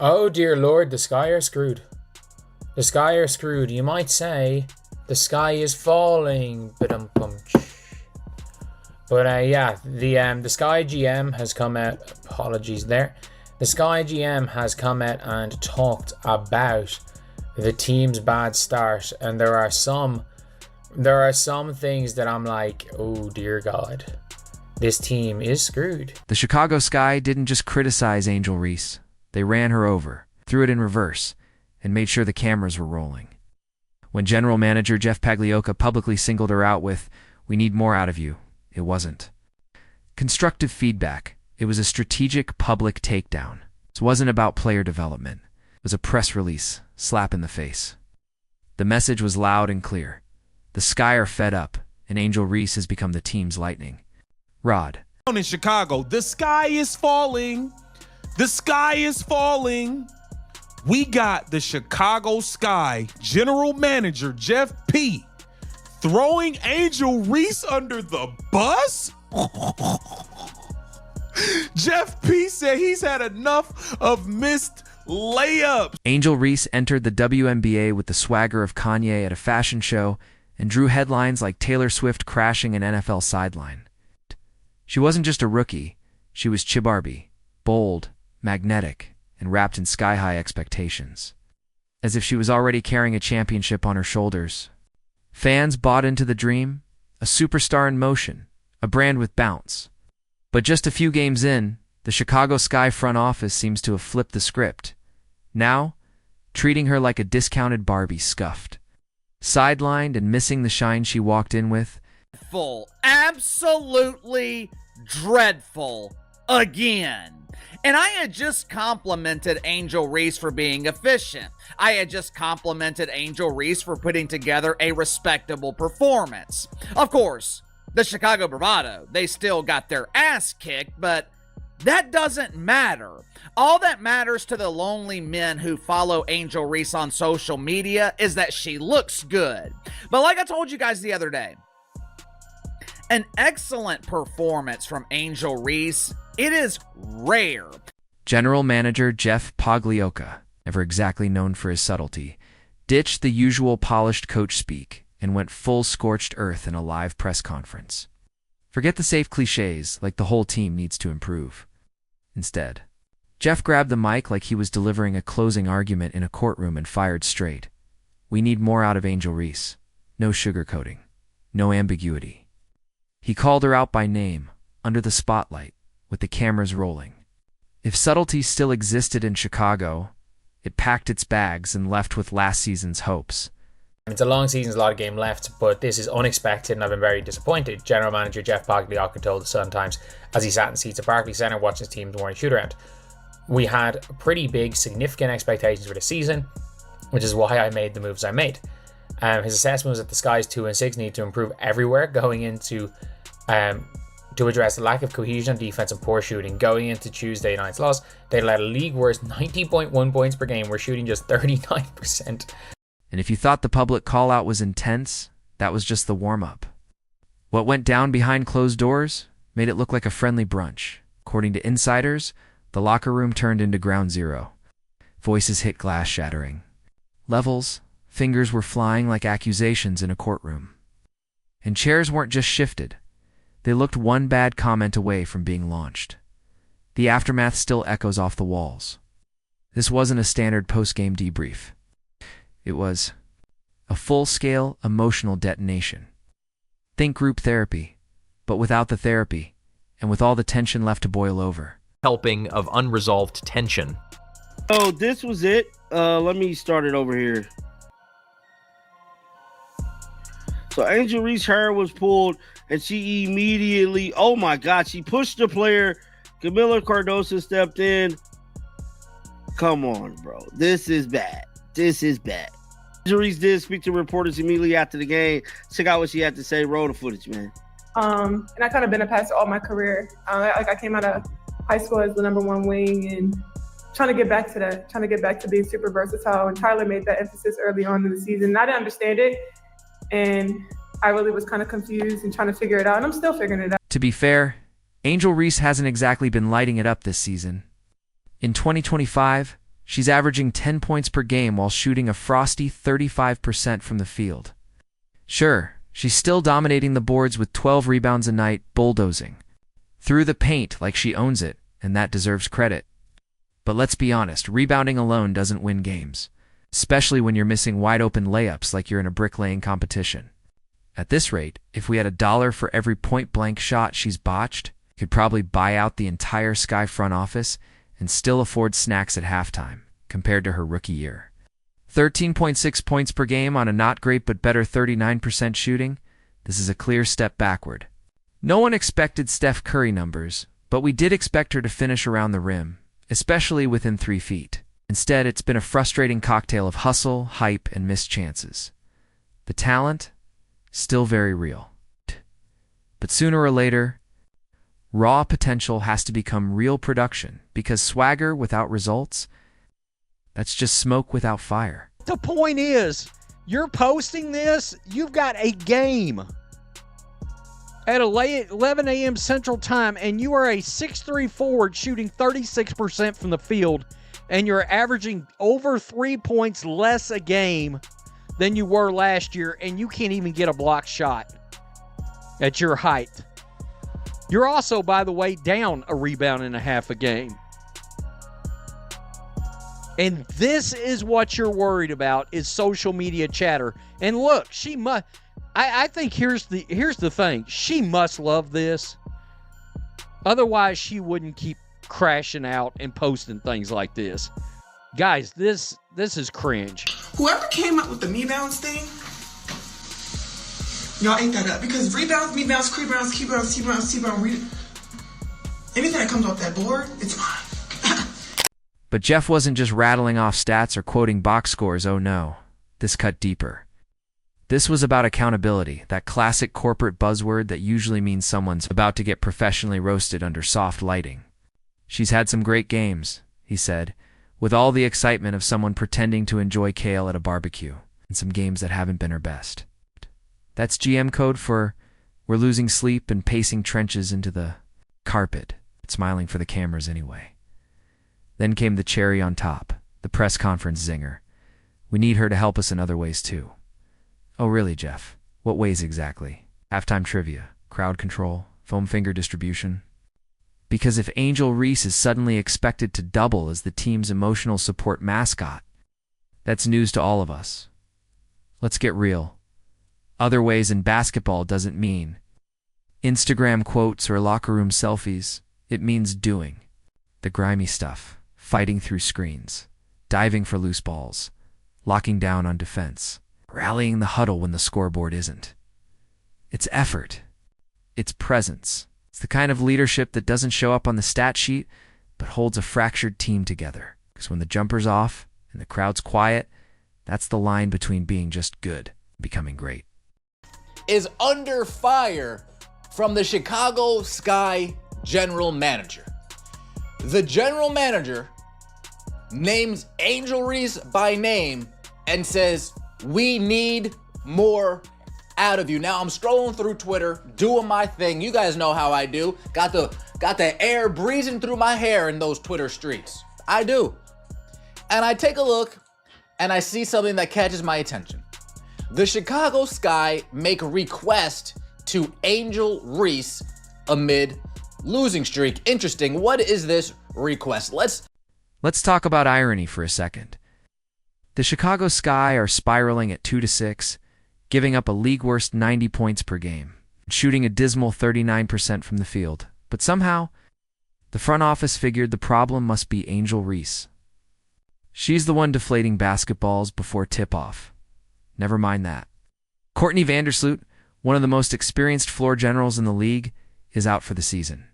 Oh dear lord, the Sky are screwed. The Sky are screwed. You might say the sky is falling. But yeah, the Sky GM has come out. Apologies there. The Sky GM has come out and talked about the team's bad start, and there are some things that I'm like, oh dear God, this team is screwed. The Chicago Sky didn't just criticize Angel Reese. They ran her over, threw it in reverse, and made sure the cameras were rolling. When general manager Jeff Pagliocca publicly singled her out with, "We need more out of you," it wasn't constructive feedback. It was a strategic public takedown. It wasn't about player development. It was a press release, slap in the face. The message was loud and clear. The Sky are fed up, and Angel Reese has become the team's lightning rod. In Chicago, the sky is falling. The sky is falling. We got the Chicago Sky general manager, Jeff P., throwing Angel Reese under the bus? Jeff P. said he's had enough of missed layups. Angel Reese entered the WNBA with the swagger of Kanye at a fashion show and drew headlines like Taylor Swift crashing an NFL sideline. She wasn't just a rookie. She was Chibarby, bold, magnetic, and wrapped in sky-high expectations. As if she was already carrying a championship on her shoulders. Fans bought into the dream, a superstar in motion, a brand with bounce. But just a few games in, the Chicago Sky front office seems to have flipped the script. Now, treating her like a discounted Barbie scuffed. Sidelined and missing the shine she walked in with. Absolutely dreadful again. And I had just complimented Angel Reese for being efficient. I had just complimented Angel Reese for putting together a respectable performance. Of course, the Chicago Bravado, they still got their ass kicked, but that doesn't matter. All that matters to the lonely men who follow Angel Reese on social media is that she looks good. But like I told you guys the other day, an excellent performance from Angel Reese, it is rare. General manager Jeff Pagliocca, never exactly known for his subtlety, ditched the usual polished coach speak and went full scorched earth in a live press conference. Forget the safe cliches like the whole team needs to improve. Instead, Jeff grabbed the mic like he was delivering a closing argument in a courtroom and fired straight. We need more out of Angel Reese. No sugarcoating. No ambiguity. He called her out by name, under the spotlight, with the cameras rolling. If subtlety still existed in Chicago, it packed its bags and left with last season's hopes. It's a long season, a lot of game left, but this is unexpected and I've been very disappointed. General manager Jeff Pagliocca told the Sun-Times as he sat in seats at Barclays Center watching his team's morning shoot-around. We had pretty big, significant expectations for the season, which is why I made the moves I made. His assessment was that the Sky's 2-6 need to improve everywhere going into to address the lack of cohesion on defense and poor shooting. Going into Tuesday night's loss, they let a league worst 90.1 points per game. We're shooting just 39%. And if you thought the public call-out was intense, that was just the warm-up. What went down behind closed doors made it look like a friendly brunch. According to insiders, the locker room turned into ground zero. Voices hit glass shattering. Levels, fingers were flying like accusations in a courtroom. And chairs weren't just shifted. They looked one bad comment away from being launched. The aftermath still echoes off the walls. This wasn't a standard post-game debrief. It was a full-scale emotional detonation. Think group therapy, but without the therapy, and with all the tension left to boil over. Helping of unresolved tension. Oh, this was it. Let me start it over here. So Angel Reese hair was pulled, and she immediately, oh my God, she pushed the player. Camila Cardoso stepped in. Come on, bro. This is bad. This is bad. Angel Reese did speak to reporters immediately after the game. Check out what she had to say. Roll the footage, man. And I kind of been a passer all my career. I came out of high school as the number one wing and trying to get back to that, trying to get back to being super versatile. And Tyler made that emphasis early on in the season. And I didn't understand it. And I really was kind of confused and trying to figure it out. And I'm still figuring it out. To be fair, Angel Reese hasn't exactly been lighting it up this season. In 2025, She's averaging 10 points per game while shooting a frosty 35% from the field. Sure, she's still dominating the boards with 12 rebounds a night, bulldozing through the paint like she owns it, and that deserves credit. But let's be honest, rebounding alone doesn't win games, especially when you're missing wide-open layups like you're in a bricklaying competition. At this rate, if we had $1 for every point-blank shot she's botched, we could probably buy out the entire Sky front office and still afford snacks at halftime, compared to her rookie year. 13.6 points per game on a not great but better 39% shooting, this is a clear step backward. No one expected Steph Curry numbers, but we did expect her to finish around the rim, especially within 3 feet. Instead, it's been a frustrating cocktail of hustle, hype, and missed chances. The talent? Still very real. But sooner or later, raw potential has to become real production, because swagger without results, that's just smoke without fire. The point is, you're posting this, you've got a game at 11 a.m. Central Time, and you are a 6'3" forward shooting 36% from the field, and you're averaging over 3 points less a game than you were last year, and you can't even get a block shot at your height. You're also, by the way, down a rebound and a half a game. And this is what you're worried about, is social media chatter. And look, she must... I think here's the thing. She must love this. Otherwise, she wouldn't keep crashing out and posting things like this. Guys, this is cringe. Whoever came up with the me-bounds thing, y'all ate that up. Because rebounds, me-bounds, rebounds, key-bounds, T-bounds, anything that comes off that board, it's mine. But Jeff wasn't just rattling off stats or quoting box scores, oh no. This cut deeper. This was about accountability, that classic corporate buzzword that usually means someone's about to get professionally roasted under soft lighting. She's had some great games, he said, with all the excitement of someone pretending to enjoy kale at a barbecue, and some games that haven't been her best. That's GM code for we're losing sleep and pacing trenches into the carpet, smiling for the cameras anyway. Then came the cherry on top, the press conference zinger. We need her to help us in other ways too. Oh really, Jeff? What ways exactly? Halftime trivia, crowd control, foam finger distribution? Because if Angel Reese is suddenly expected to double as the team's emotional support mascot, that's news to all of us. Let's get real. Other ways in basketball doesn't mean Instagram quotes or locker room selfies. It means doing the grimy stuff, fighting through screens, diving for loose balls, locking down on defense, rallying the huddle when the scoreboard isn't. It's effort. It's presence. It's the kind of leadership that doesn't show up on the stat sheet, but holds a fractured team together. Because when the jumper's off and the crowd's quiet, that's the line between being just good and becoming great. Is under fire from the Chicago Sky general manager. The general manager names Angel Reese by name and says, we need more out of you. Now I'm scrolling through Twitter, doing my thing. You guys know how I do. Got the air breezing through my hair in those Twitter streets. I do. And I take a look and I see something that catches my attention. The Chicago Sky make a request to Angel Reese amid losing streak. Interesting. What is this request? Let's talk about irony for a second. The Chicago Sky are spiraling at 2-6, giving up a league-worst 90 points per game, shooting a dismal 39% from the field. But somehow, the front office figured the problem must be Angel Reese. She's the one deflating basketballs before tip-off. Never mind that. Courtney Vandersloot, one of the most experienced floor generals in the league, is out for the season.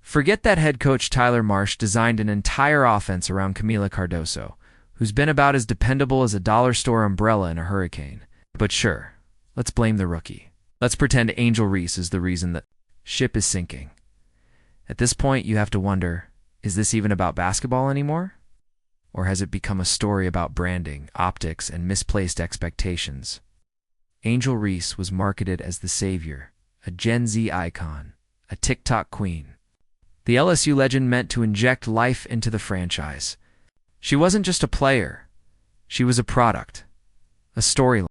Forget that head coach Tyler Marsh designed an entire offense around Camila Cardoso, who's been about as dependable as a dollar store umbrella in a hurricane. But sure, let's blame the rookie. Let's pretend Angel Reese is the reason that ship is sinking. At this point, you have to wonder, is this even about basketball anymore? Or has it become a story about branding, optics, and misplaced expectations? Angel Reese was marketed as the savior, a Gen Z icon, a TikTok queen. The LSU legend meant to inject life into the franchise. She wasn't just a player. She was a product, a storyline.